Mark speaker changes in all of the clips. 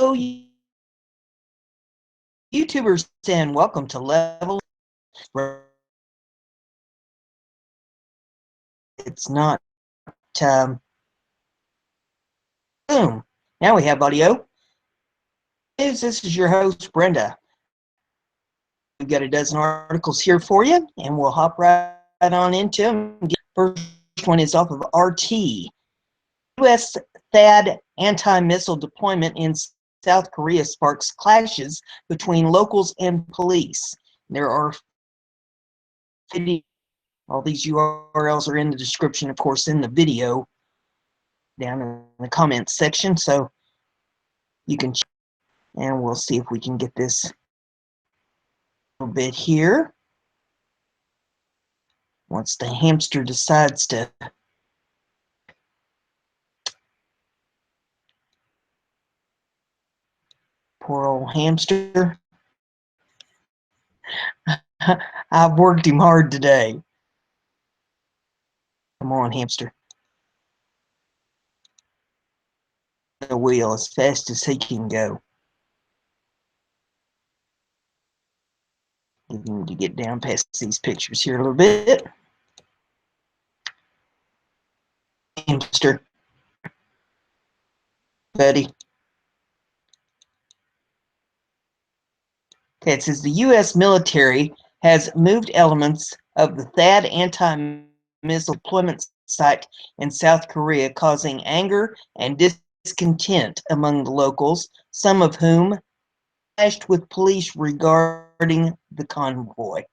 Speaker 1: Hello, YouTubers, and welcome to Level. It's not, boom. Now we have audio. This is your host, Brenda. We've got a dozen articles here for you, and we'll hop right on into them. First one is off of RT. U.S. THAAD anti-missile deployment in South Korea sparks clashes between locals and police. There are all these URLs are in the description, of course, in the video down in the comments section, so you can check, and we'll see if we can get this a little bit here. Once the hamster decides to poor old hamster. I've worked him hard today. Come on, hamster. The wheel as fast as he can go. We need to get down past these pictures here a little bit. Hamster, buddy. Okay, it says the U.S. military has moved elements of the THAAD anti-missile deployment site in South Korea, causing anger and discontent among the locals, some of whom clashed with police regarding the convoy.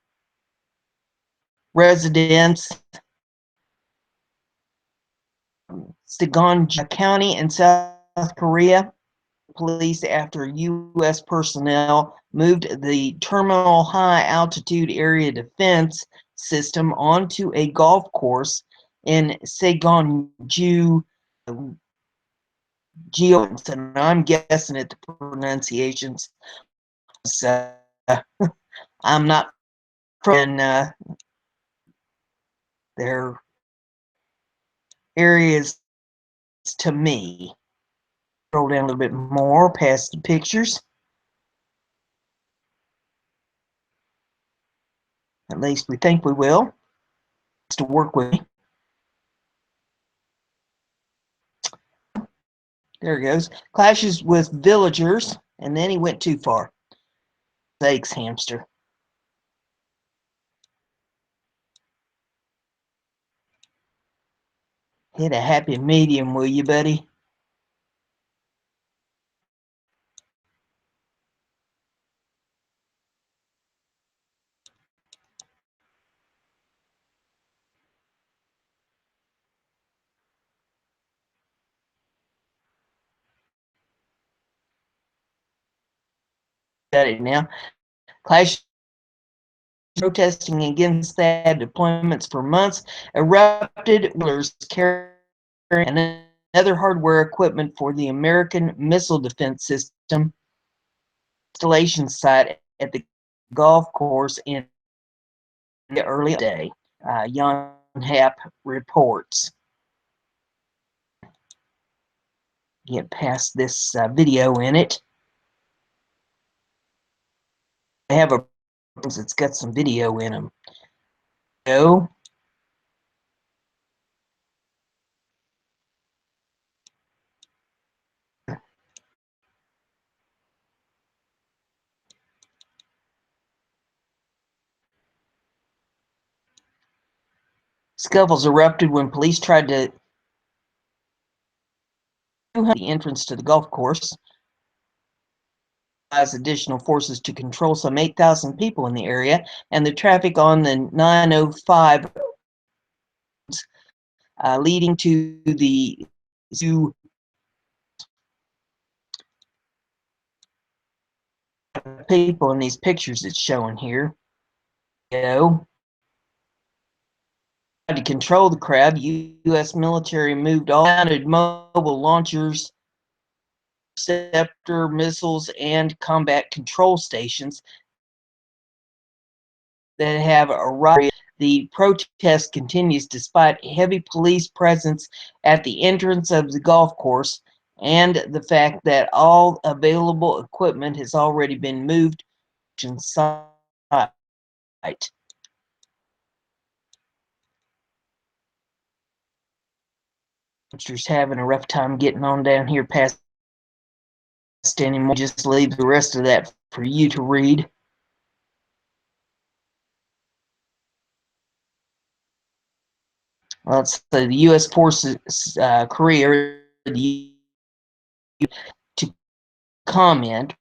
Speaker 1: Residents Saegon County in South Korea police after U.S. personnel moved the terminal high altitude area defense system onto a golf course in Saegonju, and I'm guessing at the pronunciations. So, I'm not from their areas to me. Scroll down a little bit more past the pictures. At least we think we will. To work with me. There he goes. Clashes with villagers, and then he went too far. Thanks, hamster. Hit a happy medium, will you, buddy? Got it now. Clash protesting against THAAD deployments for months erupted. Carrying another hardware equipment for the American Missile Defense System installation site at the golf course in the early day. Yonhap reports. Get past this video in it. I have a it's got some video in them. So scuffles erupted when police tried to the entrance to the golf course. As additional forces to control some 8,000 people in the area, and the traffic on the 905 leading to the zoo. People in these pictures it's showing here. To control the crowd, U.S. military moved all mounted mobile launchers, interceptor missiles, and combat control stations that have arrived. The protest continues despite heavy police presence at the entrance of the golf course and the fact that all available equipment has already been moved to site. Hamsters having a rough time getting on down here past anymore. Just leave the rest of that for you to read. Let's say the U.S. forces Korea to comment,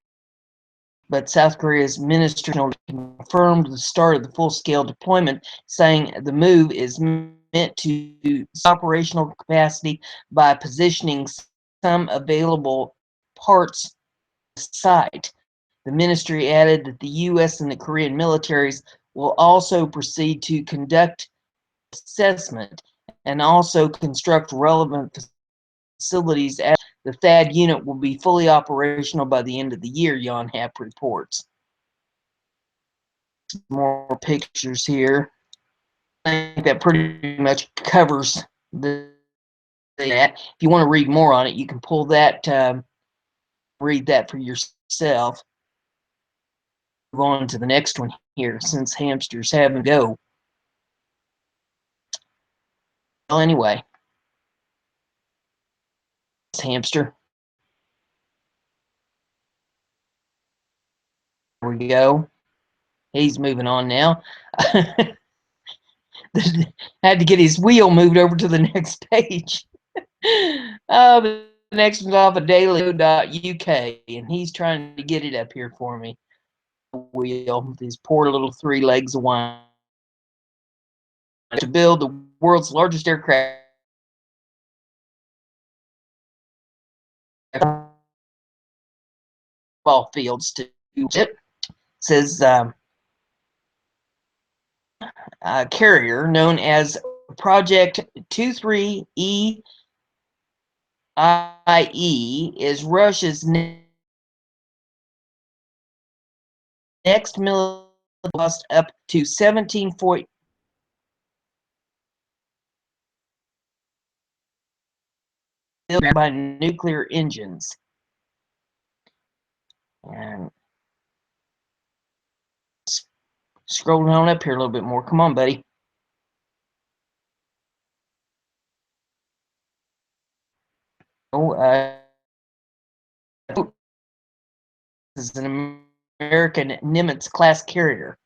Speaker 1: but South Korea's ministry confirmed the start of the full-scale deployment, saying the move is meant to operational capacity by positioning some available parts site. The ministry added that the U.S. and the Korean militaries will also proceed to conduct assessment and also construct relevant facilities. As the THAAD unit will be fully operational by the end of the year, Yonhap reports. More pictures here. I think that pretty much covers that. If you want to read more on it, you can pull that, read that for yourself. Move on to the next one here, since hamsters have a go. Well, anyway, this hamster. There we go. He's moving on now. Had to get his wheel moved over to the next page. The next one's off of daily.uk, and he's trying to get it up here for me. Wheel, these poor little 3 legs of wine. To build the world's largest aircraft ball fields to it. Says carrier known as Project 23E IE is Russia's next military cost up to 17.4 billion by nuclear engines. And scrolling on up here a little bit more. Come on, buddy. Oh, this is an American Nimitz class carrier.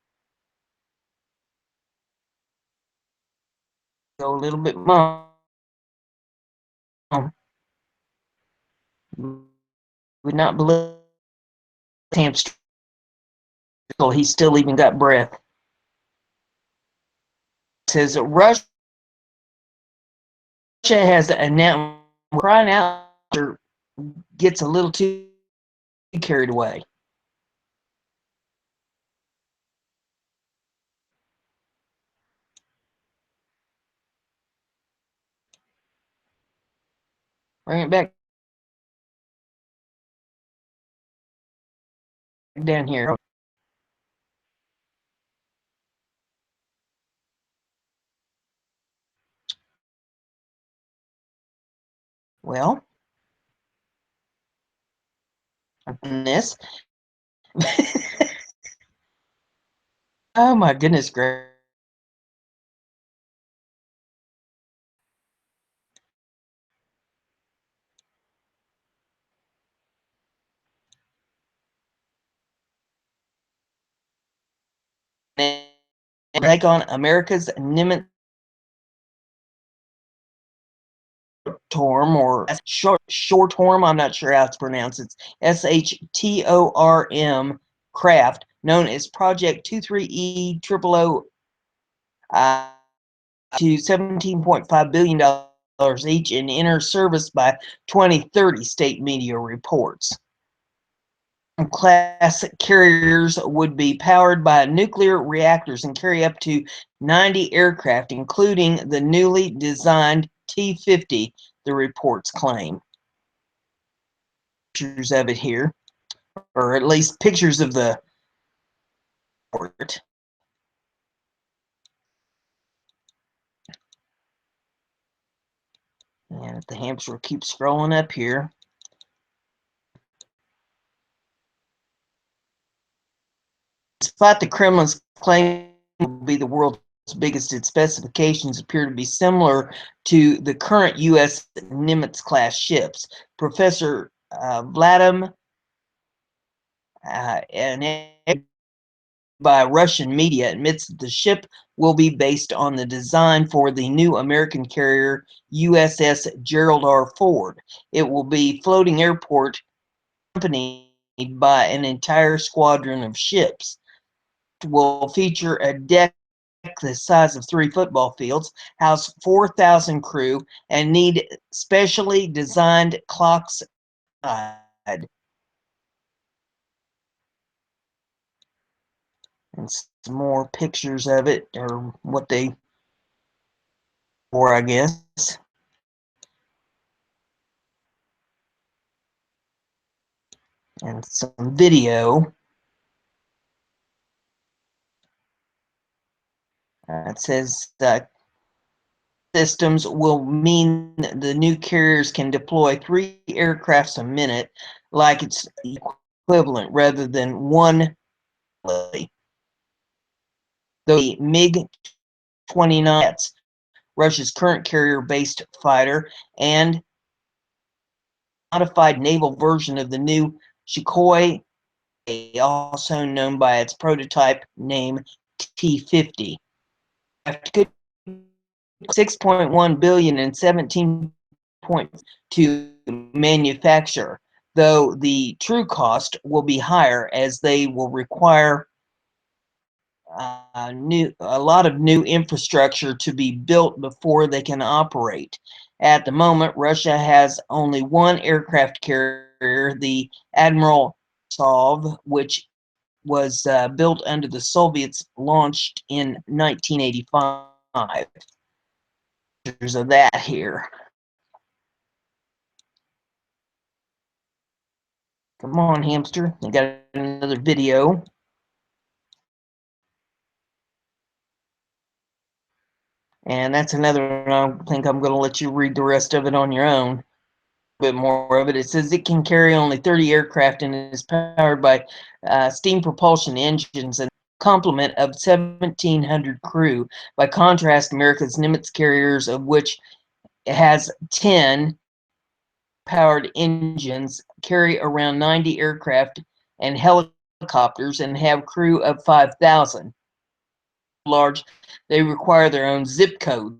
Speaker 1: Go a little bit more. Would not believe hamster. He's still even got breath. It says Russia has announced crying out gets a little too carried away. Bring it back down here. Well, this. Oh my goodness gracious. Take on America's Nimitz Torm, or Shortorm, I'm not sure how to pronounce it. SHTORM craft, known as Project 23E O to $17.5 billion each and enter service by 2030, state media reports. Class carriers would be powered by nuclear reactors and carry up to 90 aircraft, including the newly designed T-50, the reports claim. Pictures of it here, or at least pictures of the port. And if the hamster keeps scrolling up here, Despite the Kremlin's claim to be the world's biggest, its specifications appear to be similar to the current U.S. Nimitz-class ships. Professor Vladimir and by Russian media admits that the ship will be based on the design for the new American carrier USS Gerald R. Ford. It will be floating airport accompanied by an entire squadron of ships. It will feature a deck the size of 3 football fields, house 4,000 crew, and need specially designed clocks. And some more pictures of it, or what they were, I guess. And some video. It says systems will mean the new carriers can deploy 3 aircrafts a minute, like it's equivalent rather than one. The MiG-29, Russia's current carrier-based fighter, and modified naval version of the new Sukhoi, also known by its prototype name T-50. 6.1 billion and 17.2 manufacture, though the true cost will be higher as they will require a lot of new infrastructure to be built before they can operate. At the moment, Russia has only one aircraft carrier, the Admiral Sov, which was built under the Soviets, launched in 1985. Pictures of that here. Come on, hamster. I got another video. And that's another one. I think I'm going to let you read the rest of it on your own. A bit more of it. It says it can carry only 30 aircraft and is powered by steam propulsion engines and complement of 1,700 crew. By contrast, America's Nimitz carriers, of which it has 10 powered engines, carry around 90 aircraft and helicopters and have crew of 5,000. Large, they require their own zip code.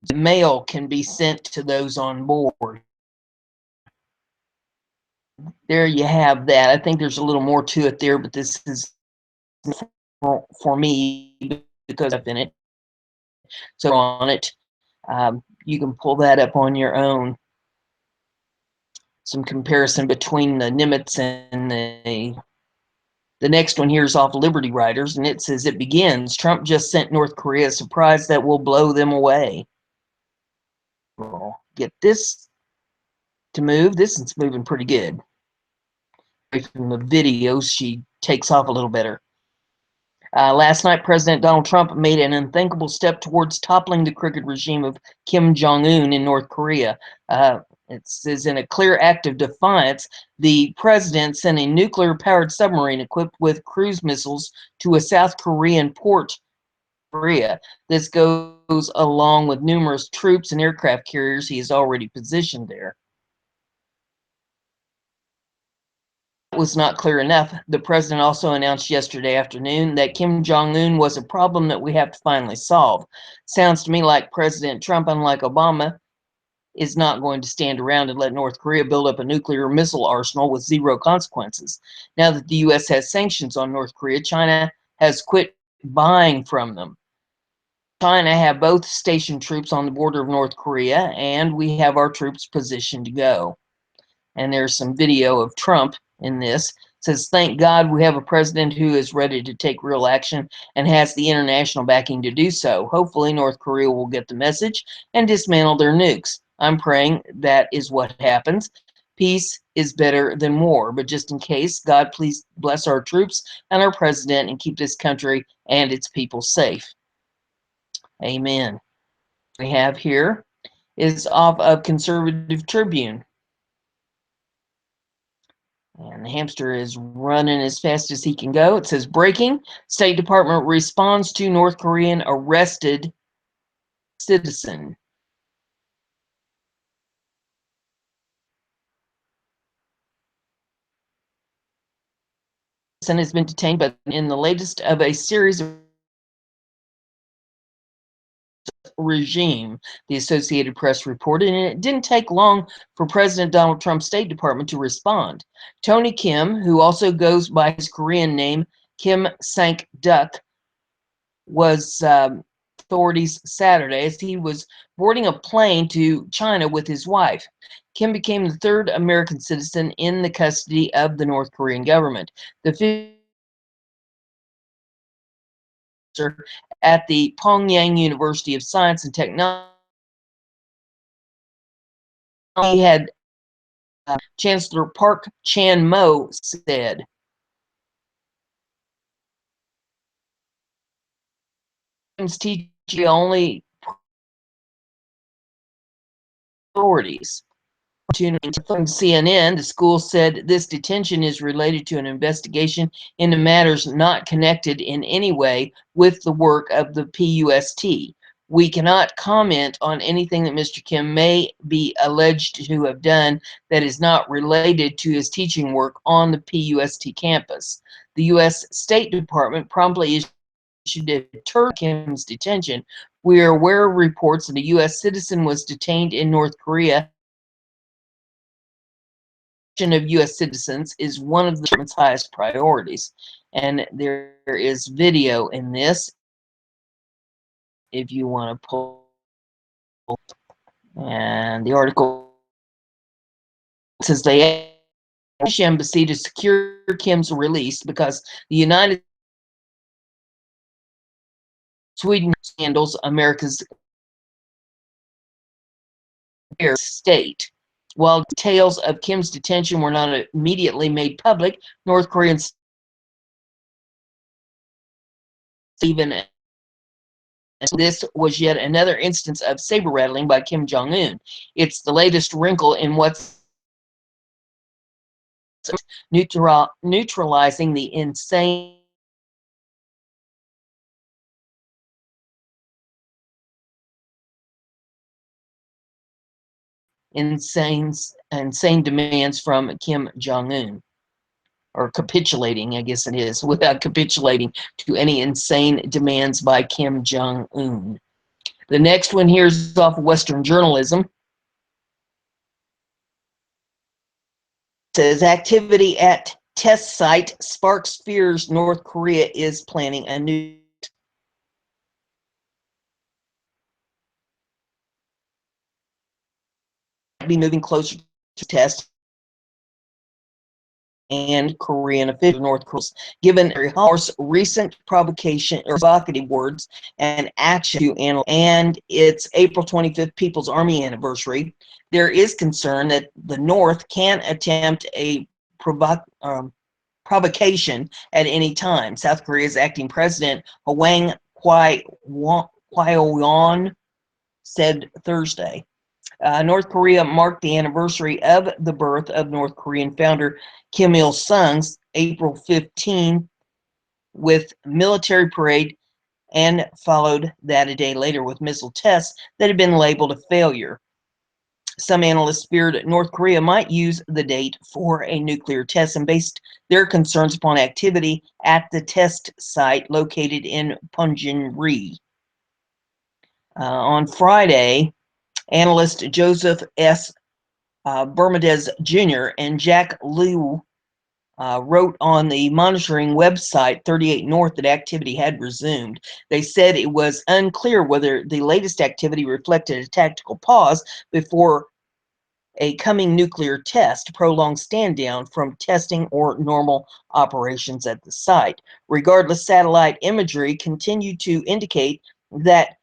Speaker 1: The mail can be sent to those on board. There you have that. I think there's a little more to it there, but this is for me because I've been it. So on it, you can pull that up on your own. Some comparison between the Nimitz and the next one here is off Liberty Riders, and it says it begins. Trump just sent North Korea a surprise that will blow them away. We'll get this to move. This is moving pretty good. From the videos, she takes off a little better. Last night, President Donald Trump made an unthinkable step towards toppling the crooked regime of Kim Jong-un in North Korea. It says, in a clear act of defiance, the president sent a nuclear-powered submarine equipped with cruise missiles to a South Korean port. Korea. This goes along with numerous troops and aircraft carriers he has already positioned there. Was not clear enough. The president also announced yesterday afternoon that Kim Jong-un was a problem that we have to finally solve. Sounds to me like President Trump, unlike Obama, is not going to stand around and let North Korea build up a nuclear missile arsenal with zero consequences. Now that the U.S. has sanctions on North Korea, China has quit buying from them. China have both stationed troops on the border of North Korea, and we have our troops positioned to go. And there's some video of Trump in this. It says, thank God we have a president who is ready to take real action and has the international backing to do so. Hopefully North Korea will get the message and dismantle their nukes. I'm praying that is what happens. Peace is better than war, but just in case, God please bless our troops and our president and keep this country and its people safe. Amen. We have here is off of Conservative Tribune. And the hamster is running as fast as he can go. It says, breaking, State Department responds to North Korean arrested citizen. Has been detained, but in the latest of a series of regime, the Associated Press reported, and it didn't take long for President Donald Trump's State Department to respond. Tony Kim, who also goes by his Korean name, Kim Sang-duk, was authorities Saturday as he was boarding a plane to China with his wife. Kim became the third American citizen in the custody of the North Korean government. The at the Pyongyang University of Science and Technology had Chancellor Park Chan-mo said. Teaching only authorities. From CNN, the school said this detention is related to an investigation into matters not connected in any way with the work of the PUST. We cannot comment on anything that Mr. Kim may be alleged to have done that is not related to his teaching work on the PUST campus. The U.S. State Department promptly issued a deter Kim's detention. We are aware of reports that a U.S. citizen was detained in North Korea. Of U.S. citizens is one of the department's highest priorities, and there is video in this if you want to pull. And the article says they asked the embassy to secure Kim's release because the United Sweden handles America's state. While details of Kim's detention were not immediately made public, North Koreans even this was yet another instance of saber rattling by Kim Jong-un. It's the latest wrinkle in what's neutralizing the insane demands from Kim Jong-un, or capitulating, I guess it is, without capitulating to any insane demands by Kim Jong-un. The next one here is off of Western Journalism. It says activity at test site sparks fears North Korea is planning a new be moving closer to test and Korean officials, North Korea, given House recent provocation or provocative words and action to analyze, and its April 25th People's Army anniversary, there is concern that the North can attempt a provocation at any time. South Korea's acting president Hwang Kyo-yeon said Thursday. North Korea marked the anniversary of the birth of North Korean founder Kim Il-sung's April 15 with military parade, and followed that a day later with missile tests that had been labeled a failure. Some analysts feared North Korea might use the date for a nuclear test and based their concerns upon activity at the test site located in Punjin-ri. On Friday, analyst Joseph S. Bermudez Jr. and Jack Liu wrote on the monitoring website 38 North that activity had resumed. They said it was unclear whether the latest activity reflected a tactical pause before a coming nuclear test, prolonged stand down from testing, or normal operations at the site. Regardless, satellite imagery continued to indicate that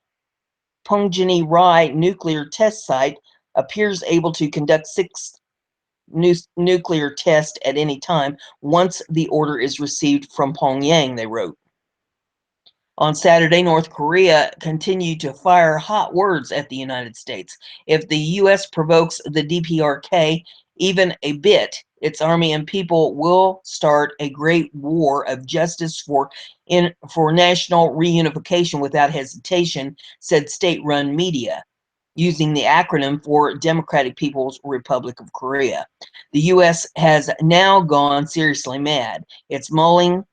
Speaker 1: Punggye-ri nuclear test site appears able to conduct 6 nuclear tests at any time once the order is received from Pyongyang, they wrote. On Saturday, North Korea continued to fire hot words at the United States. If the U.S. provokes the DPRK even a bit, its army and people will start a great war of justice for national reunification without hesitation, said state-run media, using the acronym for Democratic People's Republic of Korea. The U.S. has now gone seriously mad. It's mulling,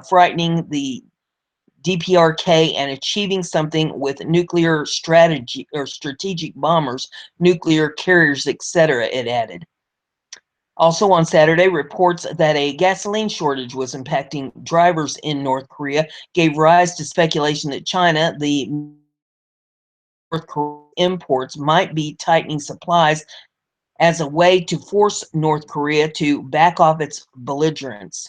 Speaker 1: frightening the DPRK and achieving something with nuclear strategy or strategic bombers, nuclear carriers, etc., it added. Also on Saturday, reports that a gasoline shortage was impacting drivers in North Korea gave rise to speculation that China, the North Korea imports, might be tightening supplies as a way to force North Korea to back off its belligerence.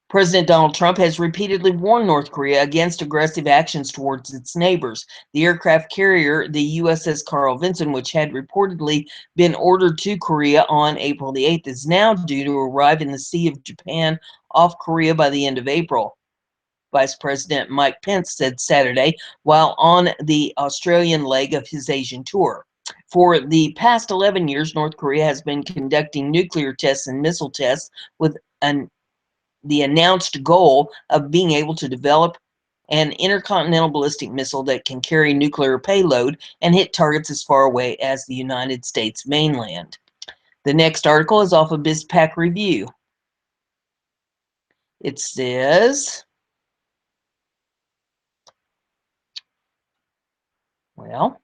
Speaker 1: President Donald Trump has repeatedly warned North Korea against aggressive actions towards its neighbors. The aircraft carrier, the USS Carl Vinson, which had reportedly been ordered to Korea on April the 8th, is now due to arrive in the Sea of Japan off Korea by the end of April. Vice President Mike Pence said Saturday while on the Australian leg of his Asian tour. For the past 11 years, North Korea has been conducting nuclear tests and missile tests with the announced goal of being able to develop an intercontinental ballistic missile that can carry nuclear payload and hit targets as far away as the United States mainland. The next article is off of BizPac Review. It says, well,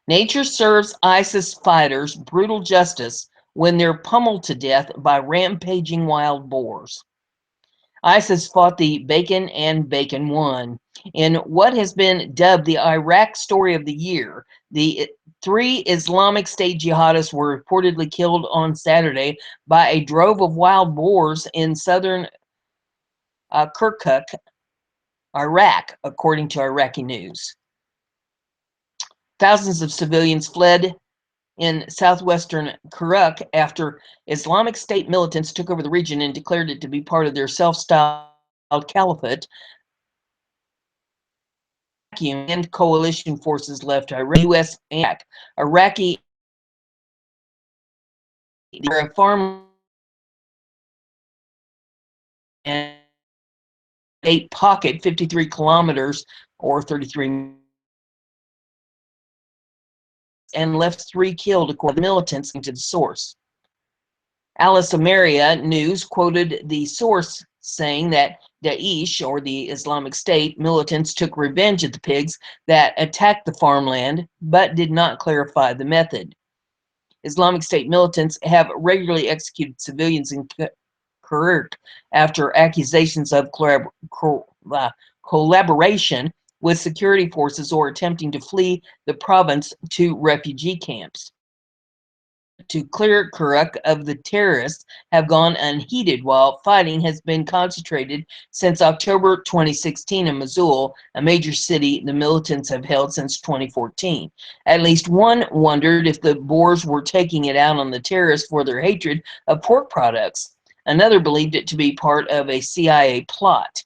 Speaker 1: nature serves ISIS fighters brutal justice when they're pummeled to death by rampaging wild boars. ISIS fought the Bacon and Bacon won. In what has been dubbed the Iraq story of the year, the 3 Islamic State jihadists were reportedly killed on Saturday by a drove of wild boars in southern Kirkuk, Iraq, according to Iraqi news. Thousands of civilians fled in southwestern Kirkuk after Islamic State militants took over the region and declared it to be part of their self-styled caliphate. And coalition forces left Iraq, U.S. and Iraqi farm and 8 pocket 53 kilometers or 33 and left 3 killed, according to militants, to the source. Alice Ameria News quoted the source saying that Daesh, or the Islamic State, militants took revenge at the pigs that attacked the farmland, but did not clarify the method. Islamic State militants have regularly executed civilians in Kirkuk after accusations of collaboration with security forces or attempting to flee the province to refugee camps. To clear Kirkuk of the terrorists have gone unheeded, while fighting has been concentrated since October 2016 in Mosul, a major city the militants have held since 2014. At least one wondered if the Boers were taking it out on the terrorists for their hatred of pork products. Another believed it to be part of a CIA plot.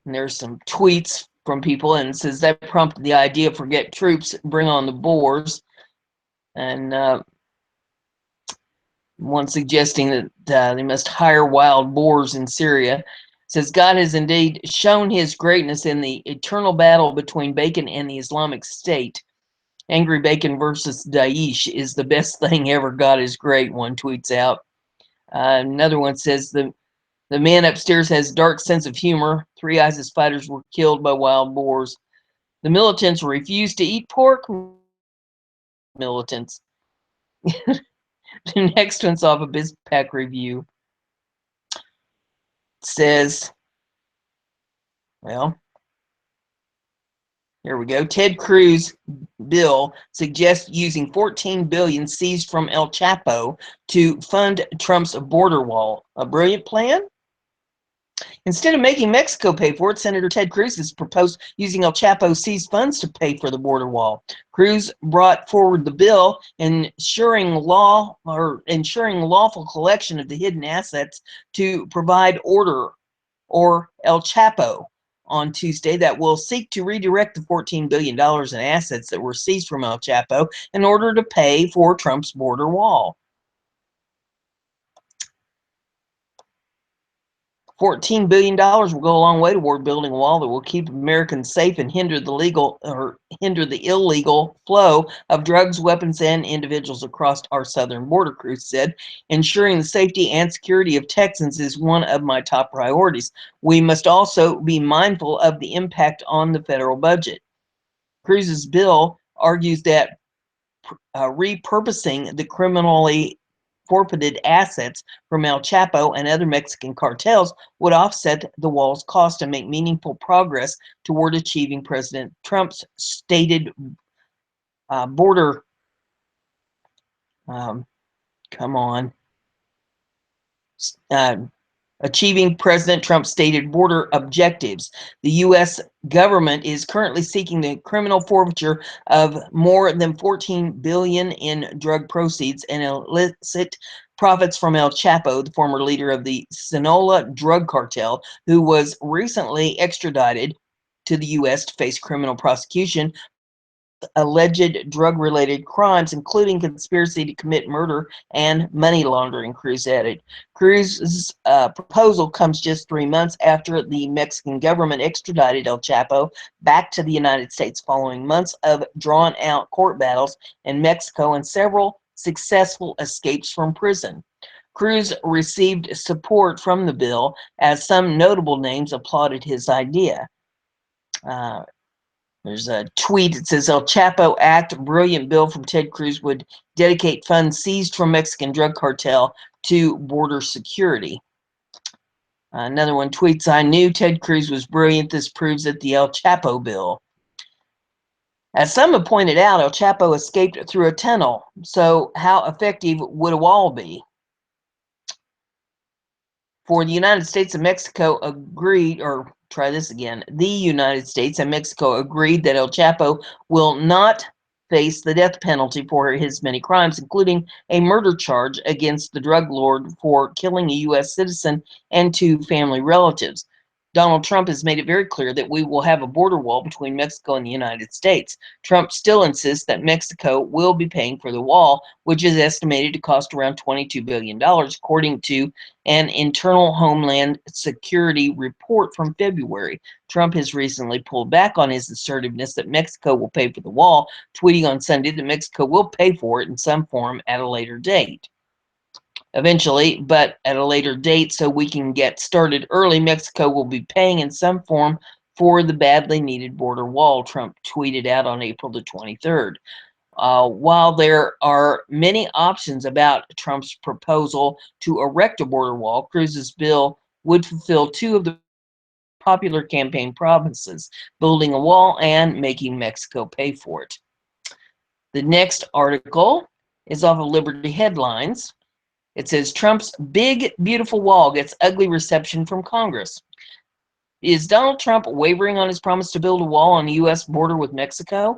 Speaker 1: There's some tweets from people, and it says that prompted the idea: forget troops, bring on the Boers. And one suggesting that they must hire wild boars in Syria. It says God has indeed shown his greatness in the eternal battle between Bacon and the Islamic State. Angry Bacon versus Daesh is the best thing ever. God is great, one tweets out. Another one says the man upstairs has a dark sense of humor. 3 ISIS fighters were killed by wild boars. The militants refused to eat pork. Militants. The next one's off of BizPac Review. It says, well, here we go. Ted Cruz bill suggests using $14 billion seized from El Chapo to fund Trump's border wall. A brilliant plan? Instead of making Mexico pay for it, Senator Ted Cruz has proposed using El Chapo seized funds to pay for the border wall. Cruz brought forward the bill ensuring lawful collection of the hidden assets to provide order, or El Chapo, on Tuesday that will seek to redirect the $14 billion in assets that were seized from El Chapo in order to pay for Trump's border wall. $14 billion will go a long way toward building a wall that will keep Americans safe and hinder the illegal flow of drugs, weapons, and individuals across our southern border, Cruz said. Ensuring the safety and security of Texans is one of my top priorities. We must also be mindful of the impact on the federal budget. Cruz's bill argues that repurposing the criminally forfeited assets from El Chapo and other Mexican cartels would offset the wall's cost and make meaningful progress toward achieving President Trump's stated border. Come on. Achieving President Trump's stated border objectives. The U.S. government is currently seeking the criminal forfeiture of more than $14 billion in drug proceeds and illicit profits from El Chapo, the former leader of the Sinaloa drug cartel, who was recently extradited to the U.S. to face criminal prosecution alleged drug-related crimes, including conspiracy to commit murder and money laundering, Cruz added. Cruz's proposal comes just 3 months after the Mexican government extradited El Chapo back to the United States following months of drawn-out court battles in Mexico and several successful escapes from prison. Cruz received support from the bill, as some notable names applauded his idea. There's a tweet. It says, El Chapo Act, brilliant bill from Ted Cruz, would dedicate funds seized from Mexican drug cartel to border security. Another one tweets, I knew Ted Cruz was brilliant. This proves that the El Chapo bill. As some have pointed out, El Chapo escaped through a tunnel. So how effective would a wall be? For the United States and Mexico agreed, or try this again. The United States and Mexico agreed that El Chapo will not face the death penalty for his many crimes, including a murder charge against the drug lord for killing a U.S. citizen and 2 family relatives. Donald Trump has made it very clear that we will have a border wall between Mexico and the United States. Trump still insists that Mexico will be paying for the wall, which is estimated to cost around $22 billion, according to an internal Homeland Security report from February. Trump has recently pulled back on his assertiveness that Mexico will pay for the wall, tweeting on Sunday that Mexico will pay for it in some form at a later date. Eventually, but at a later date, so we can get started early, Mexico will be paying in some form for the badly needed border wall, Trump tweeted out on April the 23rd. While there are many options about Trump's proposal to erect a border wall, Cruz's bill would fulfill 2 of the popular campaign promises, building a wall and making Mexico pay for it. The next article is off of Liberty Headlines. It says, Trump's big, beautiful wall gets ugly reception from Congress. Is Donald Trump wavering on his promise to build a wall on the U.S. border with Mexico?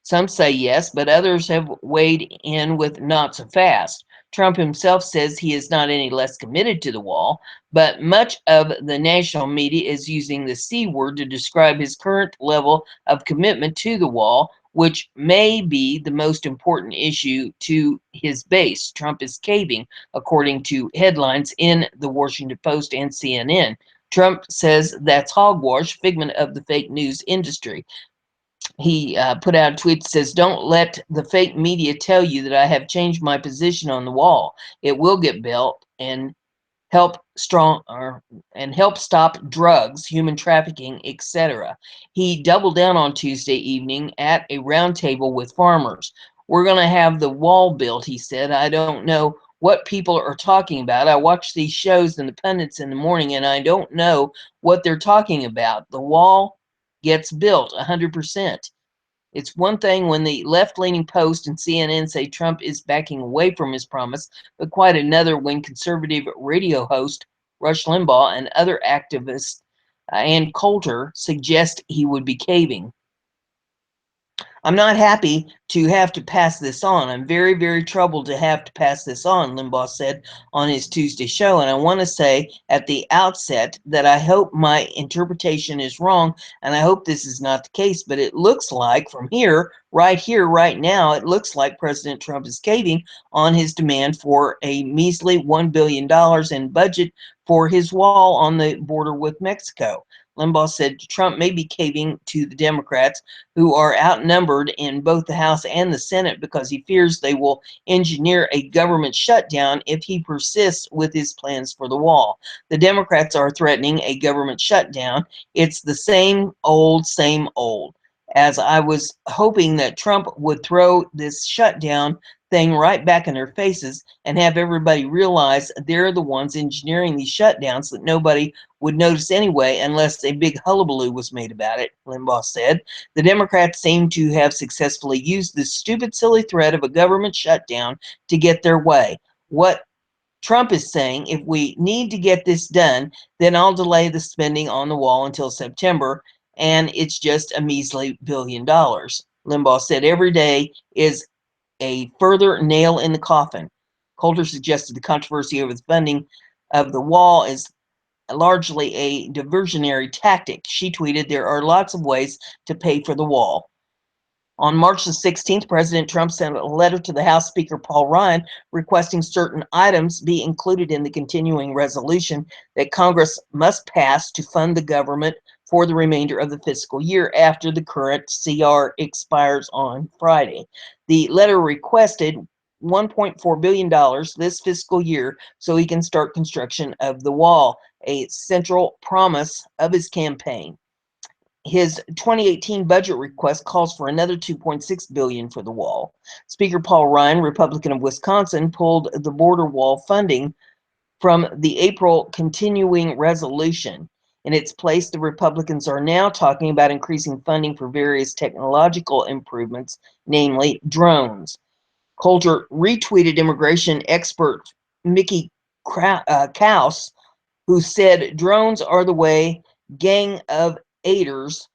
Speaker 1: Some say yes, but others have weighed in with not so fast. Trump himself says he is not any less committed to the wall, but much of the national media is using the C word to describe his current level of commitment to the wall, which may be the most important issue to his base. Trump is caving, according to headlines in the Washington Post and CNN. Trump says that's hogwash, figment of the fake news industry. He put out a tweet that says, don't let the fake media tell you that I have changed my position on the wall. It will get built and help stop drugs, human trafficking, etc. He doubled down on Tuesday evening at a roundtable with farmers. We're going to have the wall built, he said. I don't know what people are talking about. I watch these shows and the pundits in the morning, and I don't know what they're talking about. The wall gets built 100%. It's one thing when the left-leaning Post and CNN say Trump is backing away from his promise, but quite another when conservative radio host Rush Limbaugh and other activists and Coulter suggest he would be caving. I'm not happy to have to pass this on. I'm very, very troubled to have to pass this on, Limbaugh said on his Tuesday show. And I want to say at the outset that I hope my interpretation is wrong, and I hope this is not the case, but it looks like from here, right now, it looks like President Trump is caving on his demand for a measly $1 billion in budget for his wall on the border with Mexico. Limbaugh said Trump may be caving to the Democrats, who are outnumbered in both the House and the Senate, because he fears they will engineer a government shutdown if he persists with his plans for the wall. The Democrats are threatening a government shutdown. It's the same old, same old. As I was hoping that Trump would throw this shutdown thing right back in their faces and have everybody realize they're the ones engineering these shutdowns that nobody would notice anyway unless a big hullabaloo was made about it, Limbaugh said. The Democrats seem to have successfully used this stupid, silly threat of a government shutdown to get their way. What Trump is saying, if we need to get this done, then I'll delay the spending on the wall until September, and it's just a measly $1 billion. Limbaugh said every day is a further nail in the coffin. Coulter suggested the controversy over the funding of the wall is largely a diversionary tactic. She tweeted, "There are lots of ways to pay for the wall." On March the 16th, President Trump sent a letter to the House Speaker Paul Ryan requesting certain items be included in the continuing resolution that Congress must pass to fund the government for the remainder of the fiscal year after the current CR expires on Friday. The letter requested $1.4 billion this fiscal year so he can start construction of the wall, a central promise of his campaign. His 2018 budget request calls for another $2.6 billion for the wall. Speaker Paul Ryan, Republican of Wisconsin, pulled the border wall funding from the April continuing resolution. In its place, the Republicans are now talking about increasing funding for various technological improvements, namely drones. Coulter retweeted immigration expert Mickey Kaus, who said drones are the way gang of aiders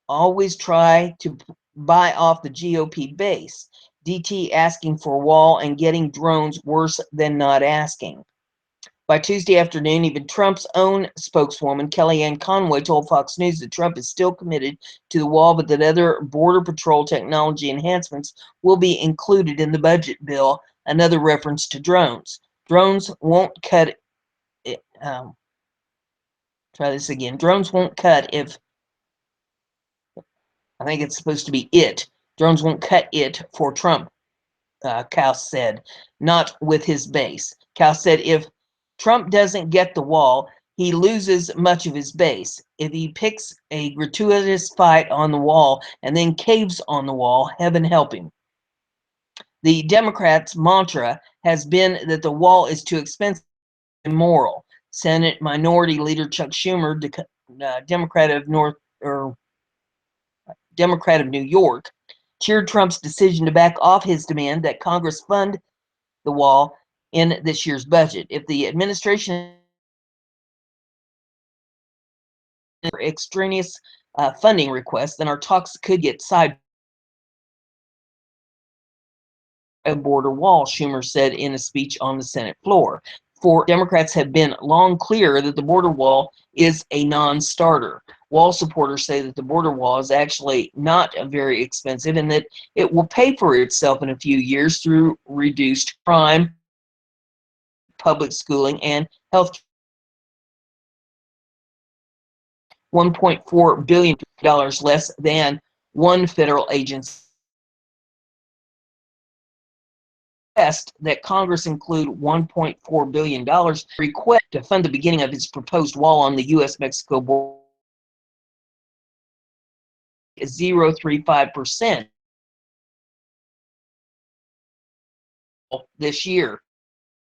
Speaker 1: always try to buy off the GOP base. DT asking for a wall and getting drones worse than not asking. By Tuesday afternoon, even Trump's own spokeswoman, Kellyanne Conway, told Fox News that Trump is still committed to the wall, but that other Border Patrol technology enhancements will be included in the budget bill, another reference to drones. Drones won't cut it. Try this again. Drones won't cut if, I think it's supposed to be it. Drones won't cut it for Trump, Kaus said, not with his base. Kaus said if Trump doesn't get the wall, he loses much of his base. If he picks a gratuitous fight on the wall and then caves on the wall, heaven help him. The Democrats' mantra has been that the wall is too expensive and immoral. Senate Minority Leader Chuck Schumer, Democrat of New York, cheered Trump's decision to back off his demand that Congress fund the wall in this year's budget. If the administration for extraneous funding requests, then our talks could get side a border wall, Schumer said in a speech on the Senate floor. For Democrats have been long clear that the border wall is a non-starter. Wall supporters say that the border wall is actually not very expensive and that it will pay for itself in a few years through reduced crime, public schooling, and health care. $1.4 billion less than one federal agency. That Congress include $1.4 billion request to fund the beginning of its proposed wall on the U.S.-Mexico border. 0.35% this year.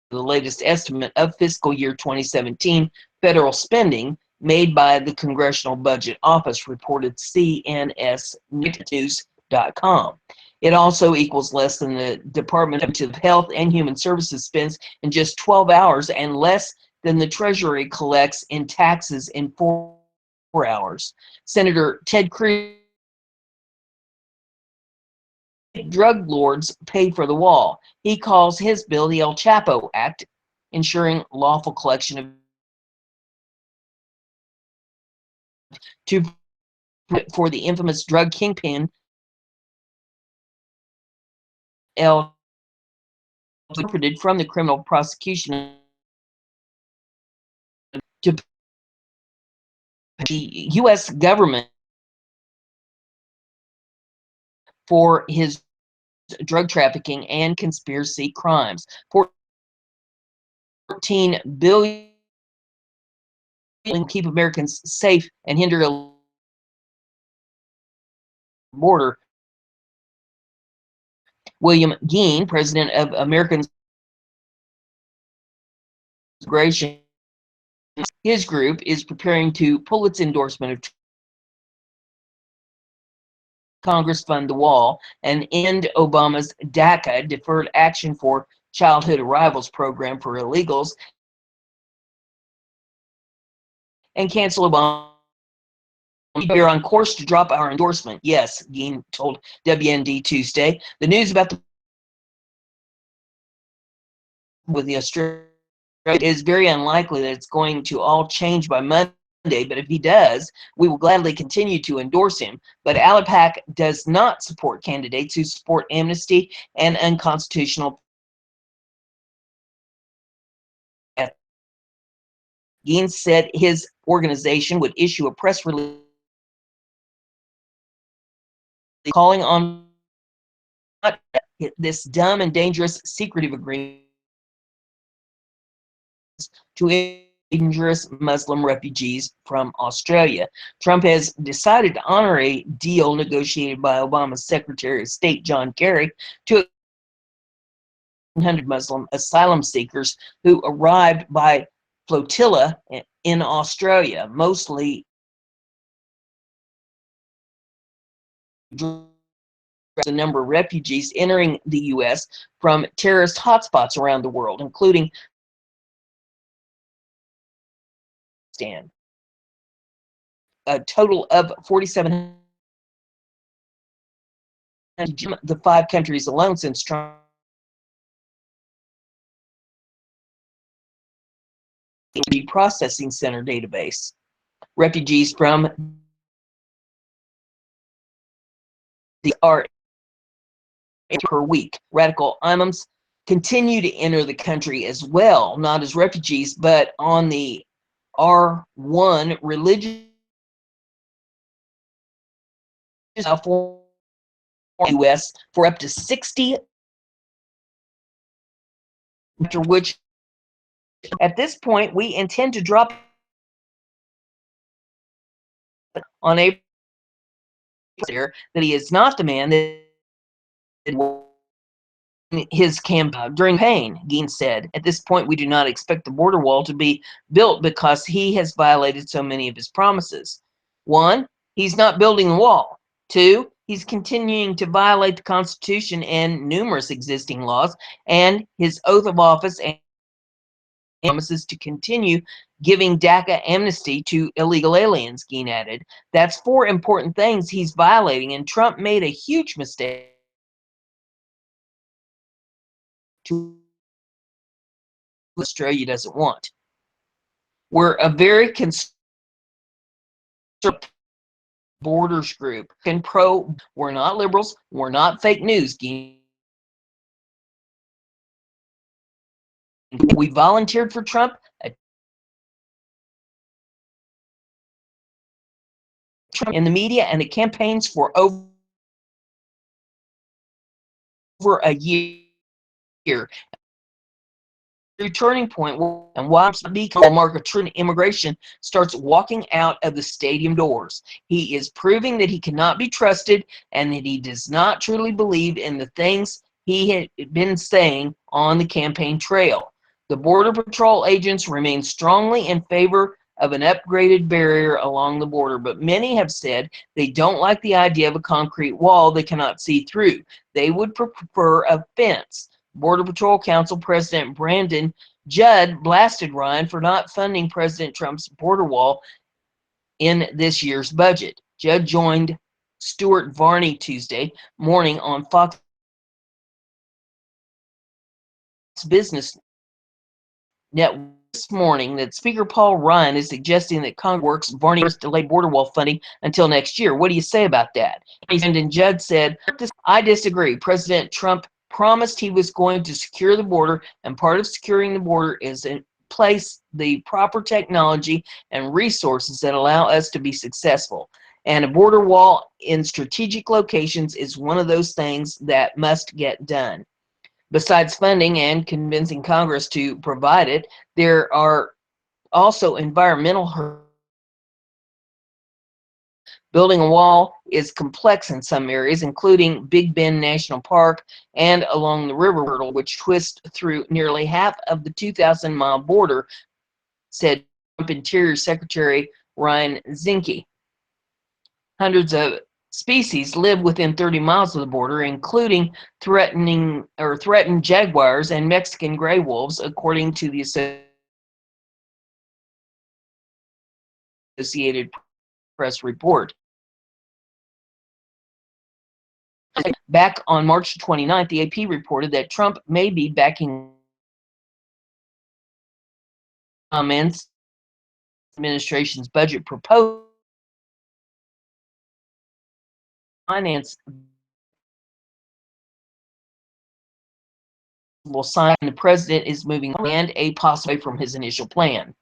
Speaker 1: The latest estimate of fiscal year 2017 federal spending made by the Congressional Budget Office, reported CNSNews.com. It also equals less than the Department of Health and Human Services spends in just 12 hours and less than the Treasury collects in taxes in 4 hours. Senator Ted Cruz drug lords pay for the wall. He calls his bill the El Chapo Act, ensuring lawful collection of to for the infamous drug kingpin El interpreted from the criminal prosecution to the U.S. government for his drug trafficking and conspiracy crimes. 14 billion keep Americans safe and hinder a border. William Geen, president of American Integration, his group is preparing to pull its endorsement of Congress fund the wall and end Obama's DACA, Deferred Action for Childhood Arrivals program for illegals, and cancel Obama. We are on course to drop our endorsement. Yes, Geen told WND Tuesday. The news about the with the Australia is very unlikely that it's going to all change by Monday, but if he does, we will gladly continue to endorse him. But ALIPAC does not support candidates who support amnesty and unconstitutional. Geen said his organization would issue a press release calling on this dumb and dangerous secretive agreement to dangerous Muslim refugees from Australia. Trump has decided to honor a deal negotiated by Obama's Secretary of State John Kerry to 100 Muslim asylum seekers who arrived by flotilla in Australia, mostly the number of refugees entering the U.S. from terrorist hotspots around the world, including Afghanistan. A total of 47, the 5 countries alone since Trump. Processing center database. Refugees from the art per week. Radical imams continue to enter the country as well, not as refugees, but on the R1 religious U.S. for up to 60, after which at this point we intend to drop on April that he is not the man that his campaign during pain. Geen said, at this point we do not expect the border wall to be built because he has violated so many of his promises. 1, he's not building the wall. 2, he's continuing to violate the Constitution and numerous existing laws, and his oath of office and promises to continue giving DACA amnesty to illegal aliens, Geen added. That's 4 important things he's violating, and Trump made a huge mistake to Australia doesn't want. We're a very conservative borders group and we're not liberals, we're not fake news. We volunteered for Trump in the media and the campaigns for over a year. Turning point, and why mark of true immigration starts walking out of the stadium doors. He is proving that he cannot be trusted and that he does not truly believe in the things he had been saying on the campaign trail. The Border Patrol agents remain strongly in favor of an upgraded barrier along the border, but many have said they don't like the idea of a concrete wall they cannot see through. They would prefer a fence. Border Patrol Council President Brenda Judd blasted Ryan for not funding President Trump's border wall in this year's budget. Judd joined Stuart Varney Tuesday morning on Fox Business Network this morning that Speaker Paul Ryan is suggesting that Congress works Barney to delay border wall funding until next year. What do you say about that? Brandon Judd said, I disagree. President Trump promised he was going to secure the border, and part of securing the border is in place the proper technology and resources that allow us to be successful. And a border wall in strategic locations is one of those things that must get done. Besides funding and convincing Congress to provide it, there are also environmental hurdles. Building a wall is complex in some areas, including Big Bend National Park and along the river Myrtle, which twists through nearly half of the 2,000-mile border, said Trump Interior Secretary Ryan Zinke. Hundreds of species live within 30 miles of the border, including threatened jaguars and Mexican gray wolves, according to the Associated Press report. Back on March 29th, the AP reported that Trump may be backing comments administration's budget proposal finance will sign. The president is moving and a possible from his initial plan.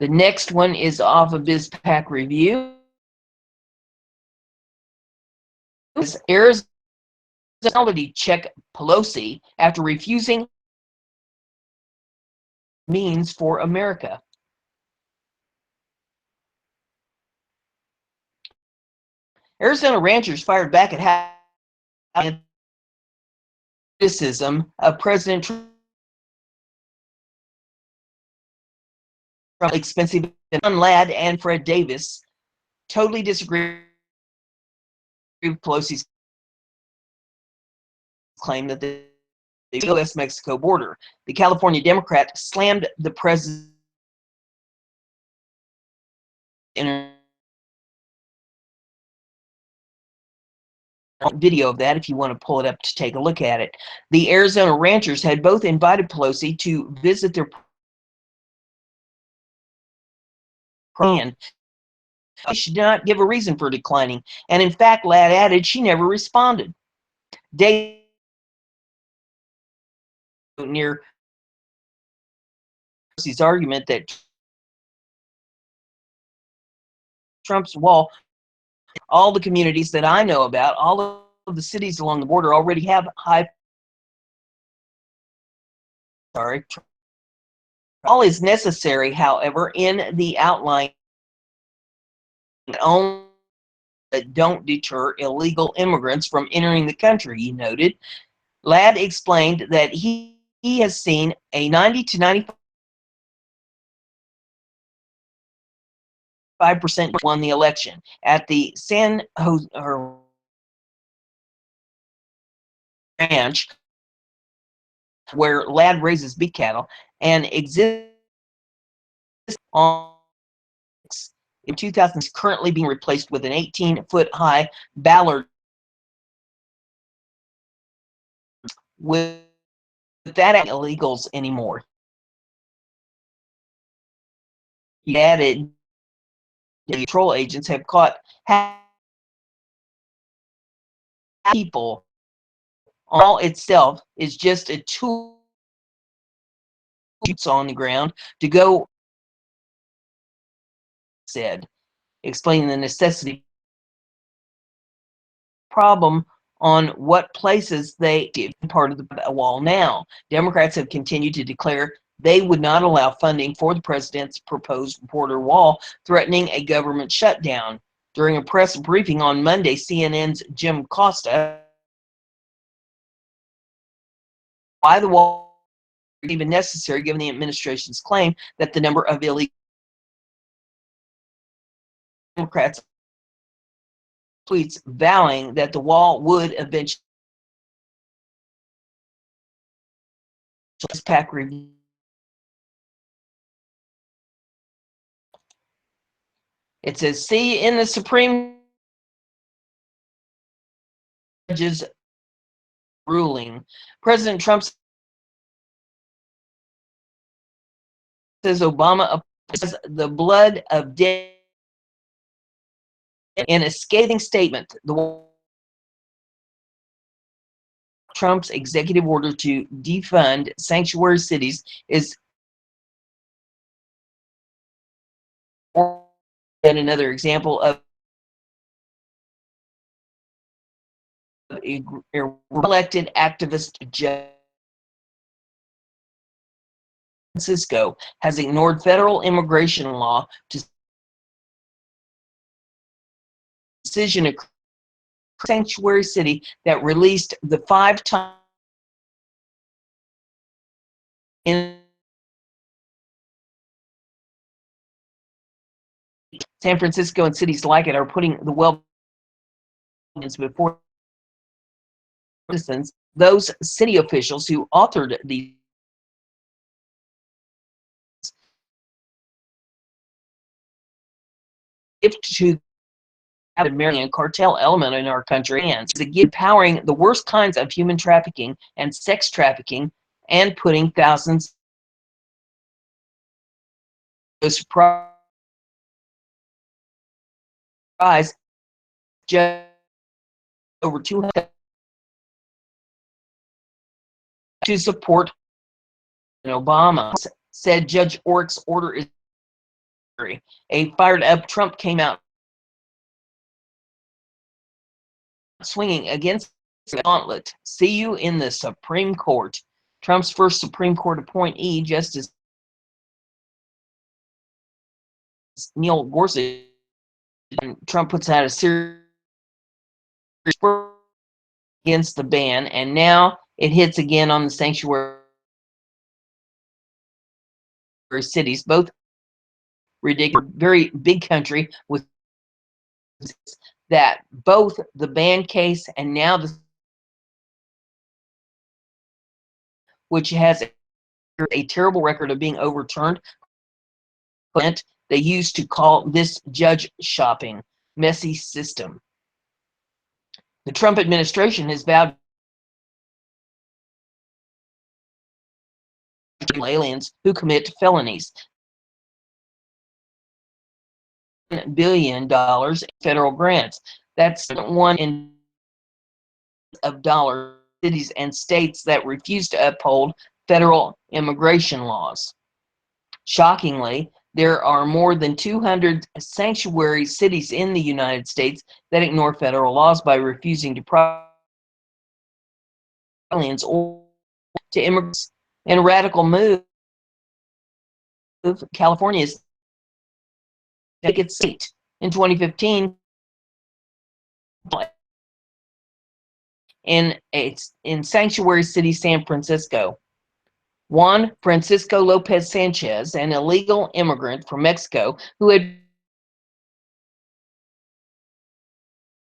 Speaker 1: The next one is off of BizPac Review. Arizona check Pelosi after refusing means for America. Arizona ranchers fired back at criticism of President Trump. Expensive. Ladd and Fred Davis totally disagree with Pelosi's claim that the U.S.-Mexico border. The California Democrat slammed the president in a video of that if you want to pull it up to take a look at it. The Arizona ranchers had both invited Pelosi to visit their plan. She did not give a reason for declining, and in fact, Ladd added she never responded. Davis near Pelosi's argument that Trump's wall, all the communities that I know about, all of the cities along the border already have all is necessary, however, in the outline only that don't deter illegal immigrants from entering the country, he noted. Ladd explained that he has seen a 90 to 95% won the election at the San Jose ranch where Ladd raises beef cattle and exists on in 2000 is currently being replaced with an 18-foot high Ballard with that illegals anymore. He added, patrol agents have caught people. All itself is just a tool on the ground to go, said, explaining the necessity problem on what places they give part of the wall now. Democrats have continued to declare they would not allow funding for the president's proposed border wall, threatening a government shutdown. During a press briefing on Monday, CNN's Jim Costa, why the wall is even necessary given the administration's claim that the number of illegal Democrats tweets vowing that the wall would eventually pack review. It says, see in the Supreme Judge's ruling, President Trump's says Obama applies the blood of dead in a scathing statement. Trump's executive order to defund sanctuary cities is another example of a elected activist judge. Francisco has ignored federal immigration law to decision a sanctuary city that released the 5 times in San Francisco and cities like it are putting the well before citizens. Those city officials who authored these gift to the Marian cartel element in our country and is empowering the worst kinds of human trafficking and sex trafficking and putting thousands of surprise just over 200 to support Obama, said Judge Orrick's order is a fired up Trump came out swinging against the gauntlet. See you in the Supreme Court. Trump's first Supreme Court appointee, Justice Neil Gorsuch. Trump puts out a series against the ban, and now it hits again on the sanctuary cities, both ridiculous, very big country with that both the ban case and now the which has a terrible record of being overturned. They used to call this judge shopping messy system. The Trump administration has vowed aliens who commit felonies. $1 billion in federal grants. That's $1 billion of dollars cities and states that refuse to uphold federal immigration laws. Shockingly, there are more than 200 sanctuary cities in the United States that ignore federal laws by refusing to process aliens or to immigrants. In a radical move, California's take its seat. In 2015, in sanctuary city San Francisco, Juan Francisco Lopez Sanchez, an illegal immigrant from Mexico who had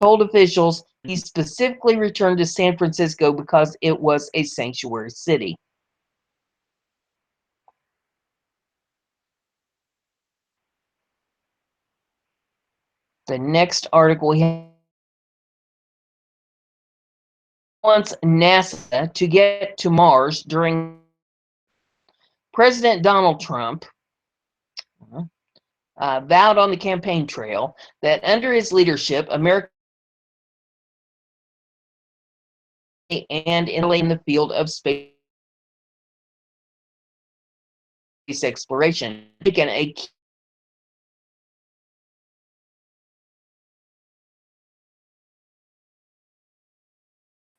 Speaker 1: told officials he specifically returned to San Francisco because it was a sanctuary city. The next article we have wants NASA to get to Mars during President Donald Trump vowed on the campaign trail that under his leadership, America and in the field of space exploration, taken a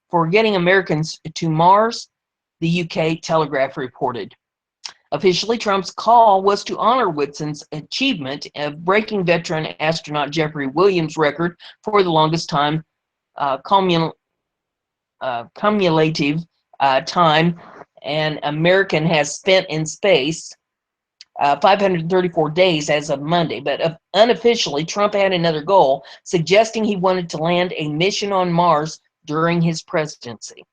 Speaker 1: for getting Americans to Mars, the UK Telegraph reported. Officially, Trump's call was to honor Whitson's achievement of breaking veteran astronaut Jeffrey Williams' record for the longest time cumulative time an American has spent in space, 534 days as of Monday. But unofficially, Trump had another goal, suggesting he wanted to land a mission on Mars during his presidency.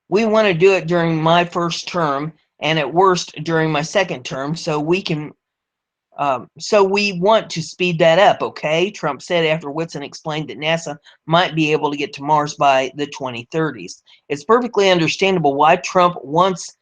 Speaker 1: We want to do it during my first term, and at worst during my second term, so we want to speed that up, okay? Trump said after Whitson explained that NASA might be able to get to Mars by the 2030s. It's perfectly understandable why Trump wants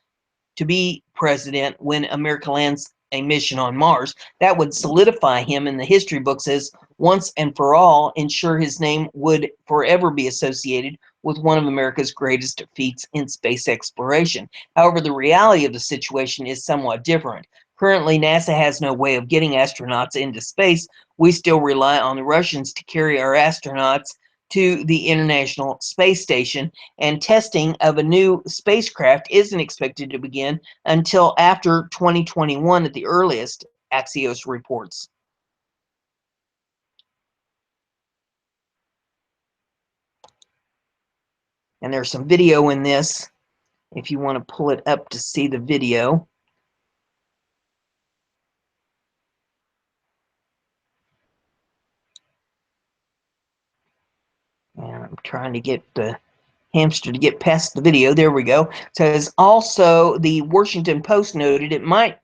Speaker 1: to be president when America lands a mission on Mars. That would solidify him in the history books as once and for all ensure his name would forever be associated with one of America's greatest feats in space exploration. However, the reality of the situation is somewhat different. Currently, NASA has no way of getting astronauts into space. We still rely on the Russians to carry our astronauts to the International Space Station, and testing of a new spacecraft isn't expected to begin until after 2021 at the earliest, Axios reports. And there's some video in this if you want to pull it up to see the video. And I'm trying to get the hamster to get past the video. There we go. It says also the Washington Post noted it might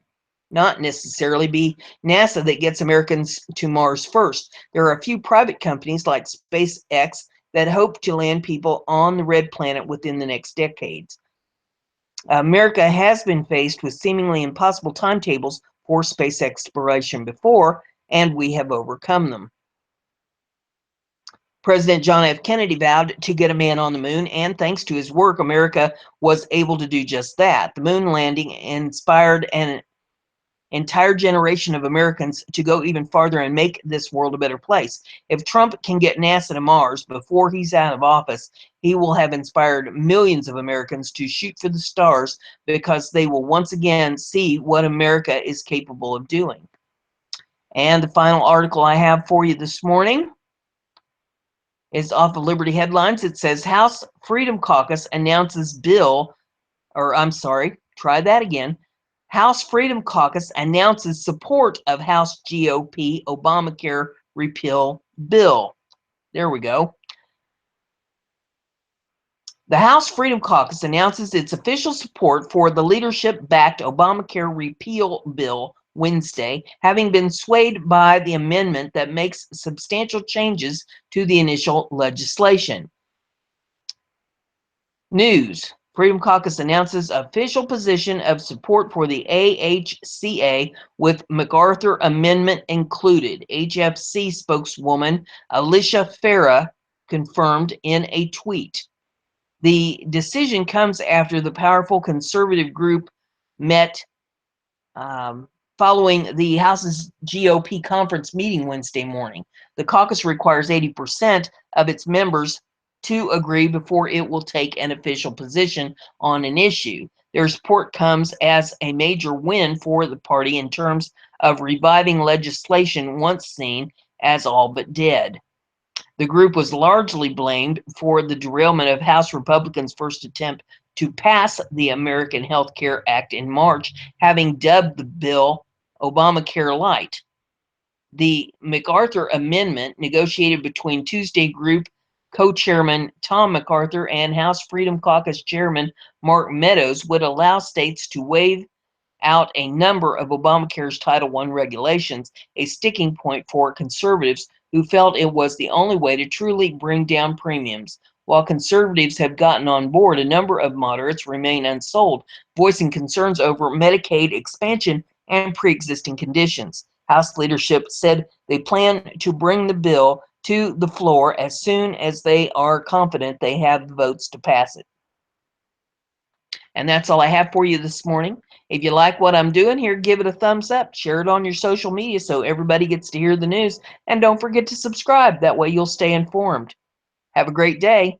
Speaker 1: not necessarily be NASA that gets Americans to Mars first. There are a few private companies like SpaceX that hope to land people on the red planet within the next decades. America has been faced with seemingly impossible timetables for space exploration before, and we have overcome them. President John F. Kennedy vowed to get a man on the moon, and thanks to his work, America was able to do just that. The moon landing inspired an entire generation of Americans to go even farther and make this world a better place. If Trump can get NASA to Mars before he's out of office, he will have inspired millions of Americans to shoot for the stars because they will once again see what America is capable of doing. And the final article I have for you this morning is off of Liberty Headlines. It says House Freedom Caucus announces bill, or I'm sorry, try that again. House Freedom Caucus announces support of House GOP Obamacare repeal bill. There we go. The House Freedom Caucus announces its official support for the leadership-backed Obamacare repeal bill Wednesday, having been swayed by the amendment that makes substantial changes to the initial legislation. News. Freedom Caucus announces official position of support for the AHCA with MacArthur Amendment included. HFC spokeswoman Alicia Farah confirmed in a tweet. The decision comes after the powerful conservative group met following the House's GOP conference meeting Wednesday morning. The caucus requires 80% of its members to agree before it will take an official position on an issue. Their support comes as a major win for the party in terms of reviving legislation once seen as all but dead. The group was largely blamed for the derailment of House Republicans' first attempt to pass the American Health Care Act in March, having dubbed the bill Obamacare Light. The MacArthur Amendment, negotiated between Tuesday group co-chairman Tom MacArthur and House Freedom Caucus chairman Mark Meadows, would allow states to waive out a number of Obamacare's Title I regulations, a sticking point for conservatives who felt it was the only way to truly bring down premiums. While conservatives have gotten on board, a number of moderates remain unsold, voicing concerns over Medicaid expansion and pre-existing conditions. House leadership said they plan to bring the bill to the floor as soon as they are confident they have the votes to pass it. And that's all I have for you this morning. If you like what I'm doing here, give it a thumbs up, share it on your social media so everybody gets to hear the news, and don't forget to subscribe. That way you'll stay informed. Have a great day.